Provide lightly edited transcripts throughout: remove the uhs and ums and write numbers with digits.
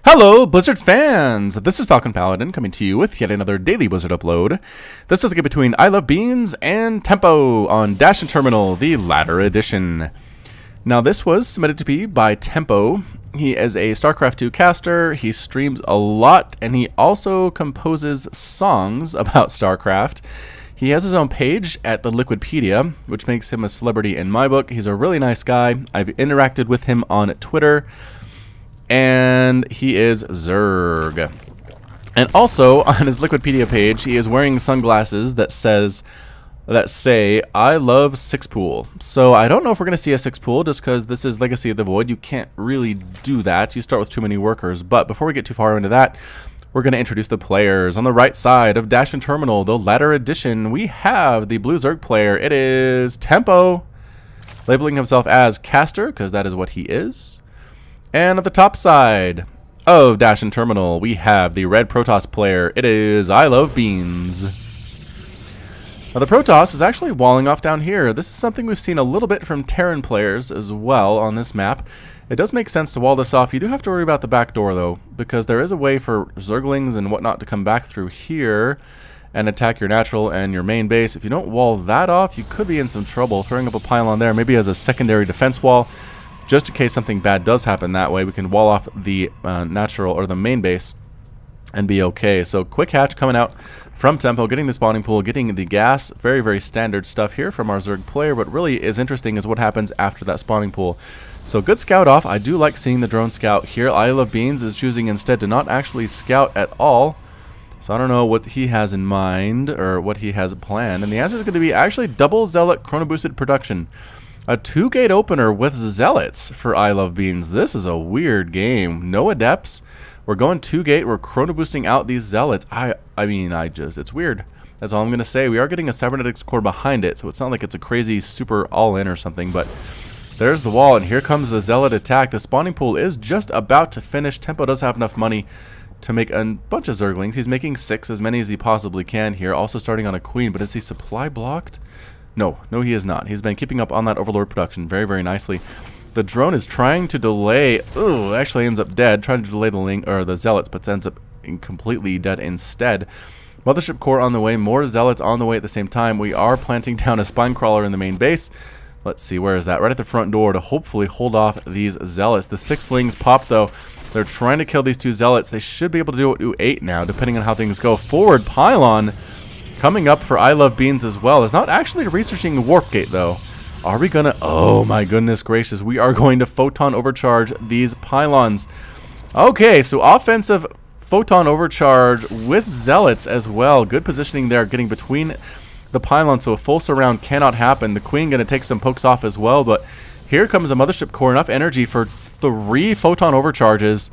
Hello, Blizzard fans! This is FalconPaladin coming to you with yet another daily Blizzard upload. This is a game between ilovebeanz and Temp0 on Dash and Terminal, the latter edition. Now, this was submitted to me by Temp0. He is a Starcraft 2 caster, he streams a lot, and he also composes songs about Starcraft. He has his own page at the Wikipedia, which makes him a celebrity in my book. He's a really nice guy. I've interacted with him on Twitter. And he is Zerg. And also, on his Wikipedia page, he is wearing sunglasses that say, I love Six Pool. So I don't know if we're going to see a Six Pool, just because this is Legacy of the Void. You can't really do that. You start with too many workers. But before we get too far into that, we're going to introduce the players. On the right side of Dash and Terminal, the latter edition, we have the Blue Zerg player. It is Temp0, labeling himself as caster, because that is what he is. And at the top side of Dash and Terminal, we have the red Protoss player. It is ilovebeanz. Now, the Protoss is actually walling off down here. This is something we've seen a little bit from Terran players as well on this map. It does make sense to wall this off. You do have to worry about the back door, though, because there is a way for Zerglings and whatnot to come back through here and attack your natural and your main base. If you don't wall that off, you could be in some trouble. Throwing up a pylon there, maybe as a secondary defense wall, just in case something bad does happen that way, we can wall off the natural or the main base and be okay. So quick hatch coming out from Temp0, getting the spawning pool, getting the gas. Very, very standard stuff here from our Zerg player. What really is interesting is what happens after that spawning pool. So good scout off. I do like seeing the drone scout here. ilovebeanz is choosing instead to not actually scout at all. So I don't know what he has in mind or what he has planned. And the answer is going to be actually double Zealot chrono boosted production. A 2-gate opener with Zealots for ilovebeanz. This is a weird game. No Adepts. We're going 2-gate. We're chrono boosting out these Zealots. It's weird. That's all I'm going to say. We are getting a cybernetics core behind it, so it's not like it's a crazy super all-in or something, but there's the wall, and here comes the Zealot attack. The spawning pool is just about to finish. Temp0 does have enough money to make a bunch of Zerglings. He's making 6, as many as he possibly can here. Also starting on a Queen, but is he supply blocked? No, he is not. He's been keeping up on that Overlord production very, very nicely. The drone is trying to delay. Ooh, actually ends up dead. Trying to delay the Zealots, but ends up completely dead instead. Mothership core on the way. More Zealots on the way at the same time. We are planting down a spine crawler in the main base. Let's see, where is that? Right at the front door to hopefully hold off these Zealots. The 6-lings pop, though. They're trying to kill these 2 Zealots. They should be able to do it to 8 now, depending on how things go. Forward pylon coming up for ilovebeanz as well. Is not actually researching Warp Gate, though. Are we gonna... Oh my goodness gracious. We are going to photon overcharge these pylons. Okay, so offensive photon overcharge with Zealots as well. Good positioning there, getting between the pylons so a full surround cannot happen. The Queen gonna take some pokes off as well, but here comes a Mothership core. Enough energy for 3 photon overcharges.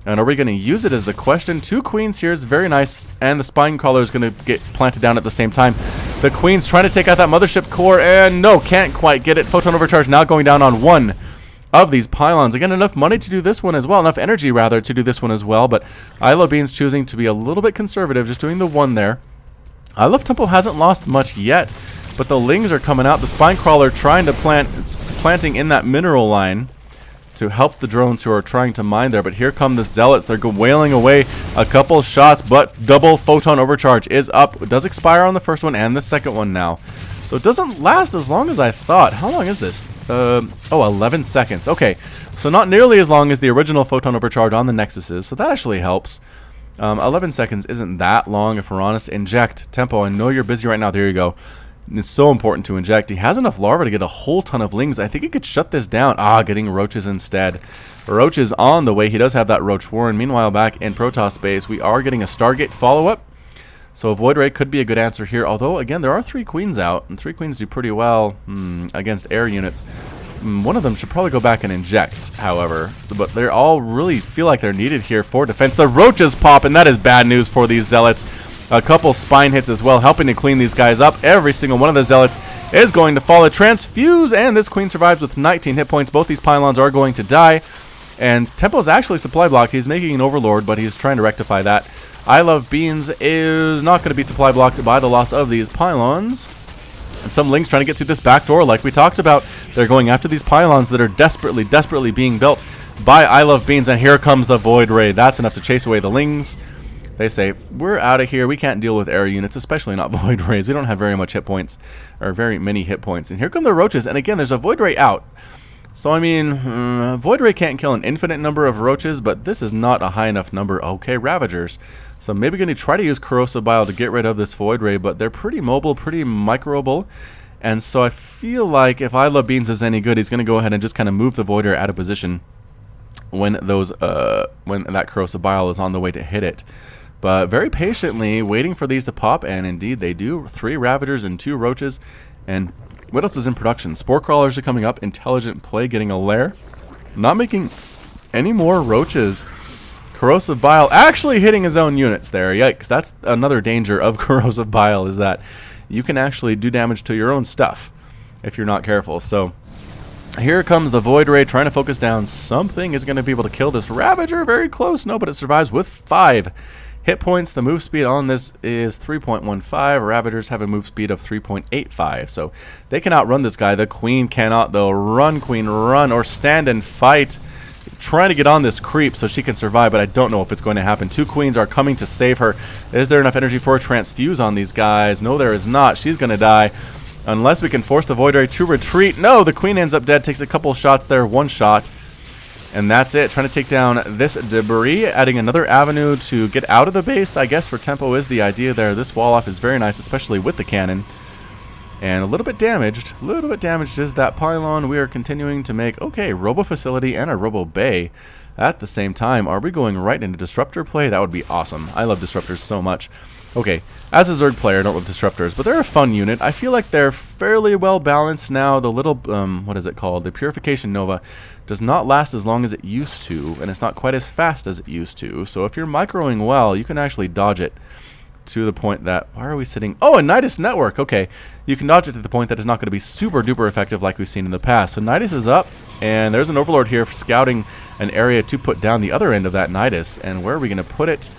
And are we going to use it is the question. 2 Queens here is very nice. And the spine crawler is going to get planted down at the same time. The Queen's trying to take out that Mothership core. And no, can't quite get it. Photon overcharge now going down on 1 of these pylons. Again, enough money to do this one as well. Enough energy, rather, to do this one as well. But ilovebeanz choosing to be a little bit conservative. Just doing the 1 there. Temp0 hasn't lost much yet. But the Lings are coming out. The spine crawler trying to plant. It's planting in that mineral line to help the drones who are trying to mine there. But here come the Zealots. They're wailing away a couple shots, but double photon overcharge is up. It does expire on the first one and the second one now. So it doesn't last as long as I thought. How long is this? 11 seconds. Okay, so not nearly as long as the original photon overcharge on the Nexuses, so that actually helps. 11 seconds isn't that long, if we're honest. Inject. Temp0, I know you're busy right now. There you go. It's so important to inject. He has enough larvae to get a whole ton of Lings. I think he could shut this down. Getting roaches instead. Roaches on the way. He does have that roach warren. Meanwhile, back in Protoss base, we are getting a Stargate follow-up. So a Void Ray could be a good answer here. Although, again, there are 3 Queens out. And 3 Queens do pretty well against air units. One of them should probably go back and inject, however. But they all really feel like they're needed here for defense. The roaches pop, and that is bad news for these Zealots. A couple spine hits as well, helping to clean these guys up. Every single one of the Zealots is going to fall. A transfuse, and this Queen survives with 19 hit points. Both these pylons are going to die. And Temp0's actually supply blocked. He's making an Overlord, but he's trying to rectify that. ilovebeanz is not going to be supply blocked by the loss of these pylons. And some Lings trying to get through this back door like we talked about. They're going after these pylons that are desperately, desperately being built. by ilovebeanz, and here comes the Void Ray. That's enough to chase away the Lings. They say, we're out of here. We can't deal with air units, especially not Void Rays. We don't have very much hit points, or very many hit points. And here come the Roaches, and again, there's a Void Ray out. So, I mean, Void Ray can't kill an infinite number of Roaches, but this is not a high enough number. Okay, Ravagers. So maybe going to try to use Corrosive Bile to get rid of this Void Ray, but they're pretty mobile, pretty microable. And so I feel like if ilovebeanz is any good, he's going to go ahead and just kind of move the Void Ray out of position when that Corrosive Bile is on the way to hit it. But very patiently waiting for these to pop, and indeed they do. 3 Ravagers and 2 Roaches. And what else is in production? Spore Crawlers are coming up. Intelligent Play getting a lair. Not making any more Roaches. Corrosive Bile actually hitting his own units there. Yikes. That's another danger of Corrosive Bile, is that you can actually do damage to your own stuff if you're not careful. So here comes the Void Ray trying to focus down. Something is going to be able to kill this Ravager. Very close. No, but it survives with 5 hit points. The move speed on this is 3.15. Ravagers have a move speed of 3.85. So they can outrun this guy. The Queen cannot, though. Run, Queen, run, or stand and fight. Trying to get on this creep so she can survive, but I don't know if it's going to happen. 2 Queens are coming to save her. Is there enough energy for a transfuse on these guys? No, there is not. She's going to die. Unless we can force the Void Ray to retreat. No, the Queen ends up dead. Takes a couple shots there. 1 shot. And that's it. Trying to take down this debris. Adding another avenue to get out of the base, I guess, for Tempo is the idea there. This wall off is very nice, especially with the cannon. And a little bit damaged. A little bit damaged is that pylon. We are continuing to make, okay, Robo Facility and a Robo Bay at the same time. Are we going right into Disruptor play? That would be awesome. I love Disruptors so much. Okay, as a Zerg player, I don't love Disruptors, but they're a fun unit. I feel like they're fairly well balanced now. The little, what is it called? The Purification Nova does not last as long as it used to, and it's not quite as fast as it used to. So if you're microing well, you can actually dodge it to the point that, why are we sitting? Oh, a Nidus Network. Okay, you can dodge it to the point that it's not going to be super duper effective like we've seen in the past. So Nidus is up, and there's an Overlord here for scouting an area to put down the other end of that Nidus. And where are we going to put it?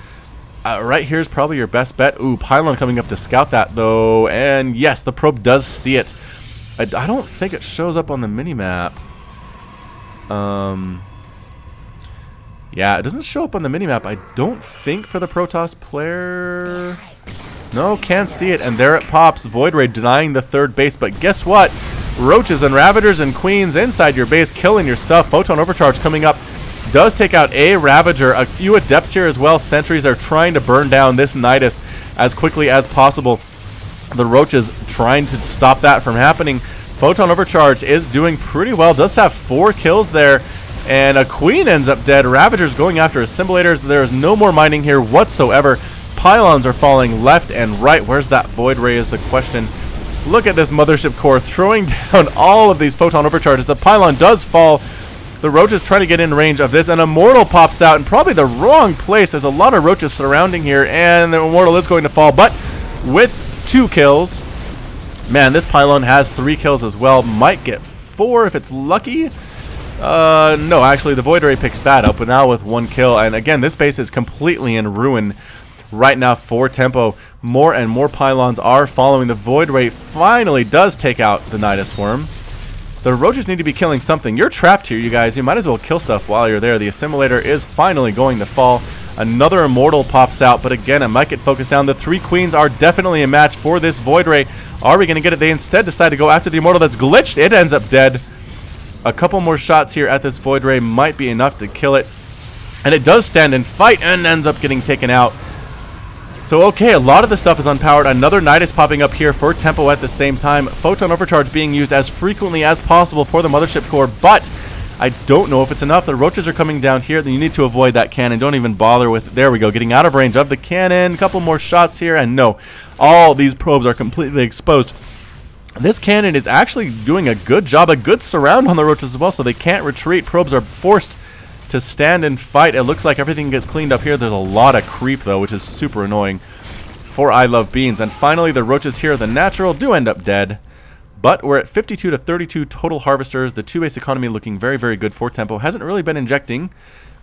Right here is probably your best bet. Ooh, Pylon coming up to scout that, though. And yes, the probe does see it. I don't think it shows up on the minimap. Yeah, it doesn't show up on the minimap, I don't think, for the Protoss player. No, can't see it. And there it pops. Void Ray denying the 3rd base. But guess what? Roaches and Ravagers and Queens inside your base, killing your stuff. Photon Overcharge coming up. Does take out a Ravager. A few Adepts here as well. Sentries are trying to burn down this Nidus as quickly as possible. The Roaches trying to stop that from happening. Photon Overcharge is doing pretty well. Does have 4 kills there. And a Queen ends up dead. Ravagers going after Assimilators. There is no more mining here whatsoever. Pylons are falling left and right. Where's that Void Ray is the question. Look at this Mothership Core throwing down all of these Photon Overcharges. The Pylon does fall. The Roaches trying to get in range of this. An Immortal pops out in probably the wrong place. There's a lot of Roaches surrounding here. And the Immortal is going to fall. But with 2 kills. Man, this Pylon has 3 kills as well. Might get 4 if it's lucky. No, actually the Void Ray picks that up, but now with 1 kill. And again, this base is completely in ruin right now for Tempo. More and more Pylons are following. The Void Ray finally does take out the Nidus Swarm. The Roaches need to be killing something. You're trapped here, you guys. You might as well kill stuff while you're there. The Assimilator is finally going to fall. Another Immortal pops out, but again, it might get focused down. The 3 Queens are definitely a match for this Void Ray. Are we going to get it? They instead decide to go after the Immortal that's glitched. It ends up dead. A couple more shots here at this Void Ray might be enough to kill it. And it does stand and fight and ends up getting taken out. So, okay, a lot of the stuff is unpowered. Another Nidus popping up here for Tempo at the same time. Photon Overcharge being used as frequently as possible for the Mothership Core, but I don't know if it's enough. The Roaches are coming down here. Then you need to avoid that cannon. Don't even bother with... There we go, getting out of range of the cannon. A couple more shots here, and no. All these probes are completely exposed. This cannon is actually doing a good job, a good surround on the Roaches as well, so they can't retreat. Probes are forced to stand and fight. It looks like everything gets cleaned up here. There's a lot of creep, though, which is super annoying for ilovebeanz. And finally, the Roaches here, the natural, do end up dead. But we're at 52 to 32 total harvesters. The 2-base economy looking very, very good for Tempo. Hasn't really been injecting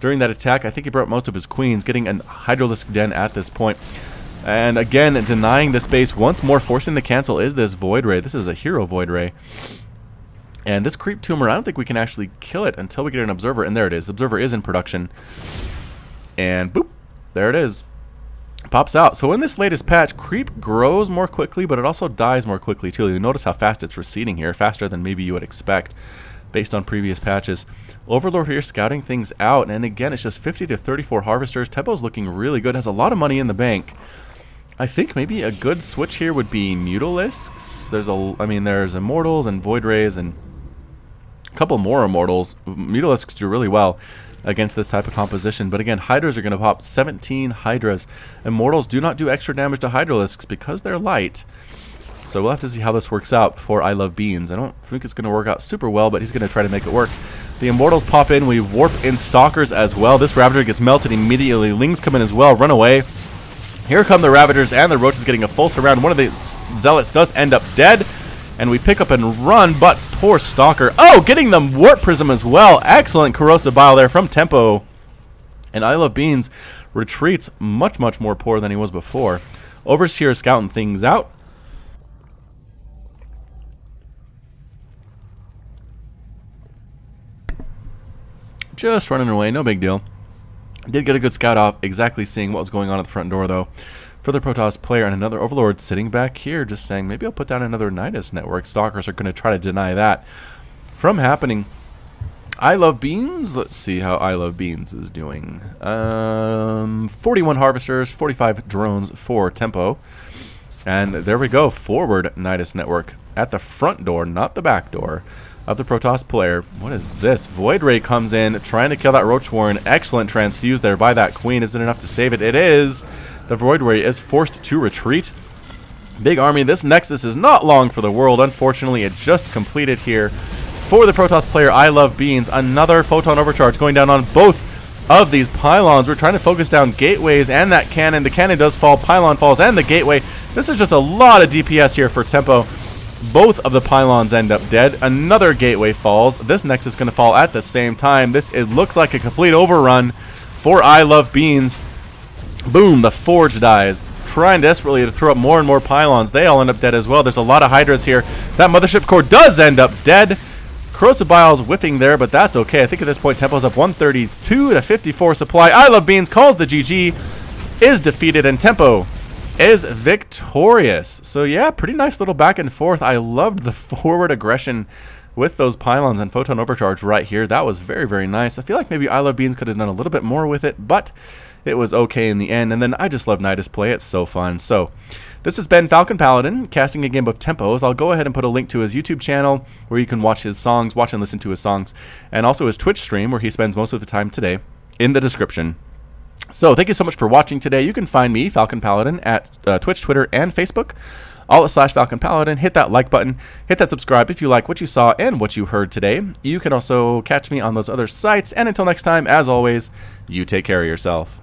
during that attack. I think he brought most of his Queens, getting an Hydralisk Den at this point. And again, denying the space once more, forcing the cancel is this Void Ray. This is a hero Void Ray. And this creep tumor, I don't think we can actually kill it until we get an observer. And there it is. Observer is in production. And boop, there it is. Pops out. So in this latest patch, creep grows more quickly, but it also dies more quickly too. You notice how fast it's receding here, faster than maybe you would expect based on previous patches. Overlord here scouting things out, and again, it's just 50 to 34 harvesters. Tempo's looking really good, has a lot of money in the bank. I think maybe a good switch here would be Mutalisks. There's Immortals and Void Rays and a couple more Immortals. Mutalisks do really well against this type of composition, but again, Hydras are going to pop 17 Hydras. Immortals do not do extra damage to Hydralisks because they're light. So we'll have to see how this works out for ilovebeanz. I don't think it's going to work out super well, but he's going to try to make it work. The Immortals pop in. We warp in Stalkers as well. This Ravager gets melted immediately. Lings come in as well. Run away. Here come the Ravagers, and the Roach is getting a full surround. One of the Zealots does end up dead, and we pick up and run, but poor Stalker. Oh, getting the Warp Prism as well. Excellent Corrosive Bile there from Tempo. And ilovebeanz retreats much, much more poor than he was before. Overseer scouting things out. Just running away, no big deal. Did get a good scout off, exactly seeing what was going on at the front door, though. Further Protoss player and another Overlord sitting back here, just saying, maybe I'll put down another Nidus network. Stalkers are going to try to deny that from happening. ilovebeanz, let's see how ilovebeanz is doing. 41 Harvesters, 45 drones for Tempo. And there we go, forward Nidus network at the front door, not the back door, of the Protoss player. What is this? Void Ray comes in, trying to kill that Roach Warren. Excellent transfuse there by that Queen. Is it enough to save it? It is. The Void Ray is forced to retreat. Big army. This Nexus is not long for the world. Unfortunately, it just completed here for the Protoss player ilovebeanz. Another Photon Overcharge going down on both of these pylons. We're trying to focus down gateways and that cannon. The cannon does fall. Pylon falls and the gateway. This is just a lot of DPS here for Tempo. Both of the pylons end up dead. Another gateway falls. This Nexus is going to fall at the same time. It looks like a complete overrun for ilovebeanz. Boom, the Forge dies. Trying desperately to throw up more and more pylons. They all end up dead as well. There's a lot of Hydras here. That Mothership Core does end up dead. Corrosive Bile's whiffing there, but that's okay. I think at this point Tempo's up 132 to 54 supply. ilovebeanz calls the GG, is defeated, and Tempo is victorious. So yeah, pretty nice little back and forth. I loved the forward aggression with those pylons and Photon Overcharge right here. That was very, very nice. I feel like maybe ilovebeanz could have done a little bit more with it, but it was okay in the end. And then I just love Nidus play. It's so fun. So this has been FalconPaladin casting a game of Tempos. I'll go ahead and put a link to his YouTube channel where you can watch his songs, watch and listen to his songs, and also his Twitch stream where he spends most of the time today in the description. So thank you so much for watching today. You can find me, FalconPaladin, at Twitch, Twitter, and Facebook. All at /FalconPaladin. Hit that like button. Hit that subscribe if you like what you saw and what you heard today. You can also catch me on those other sites. And until next time, as always, you take care of yourself.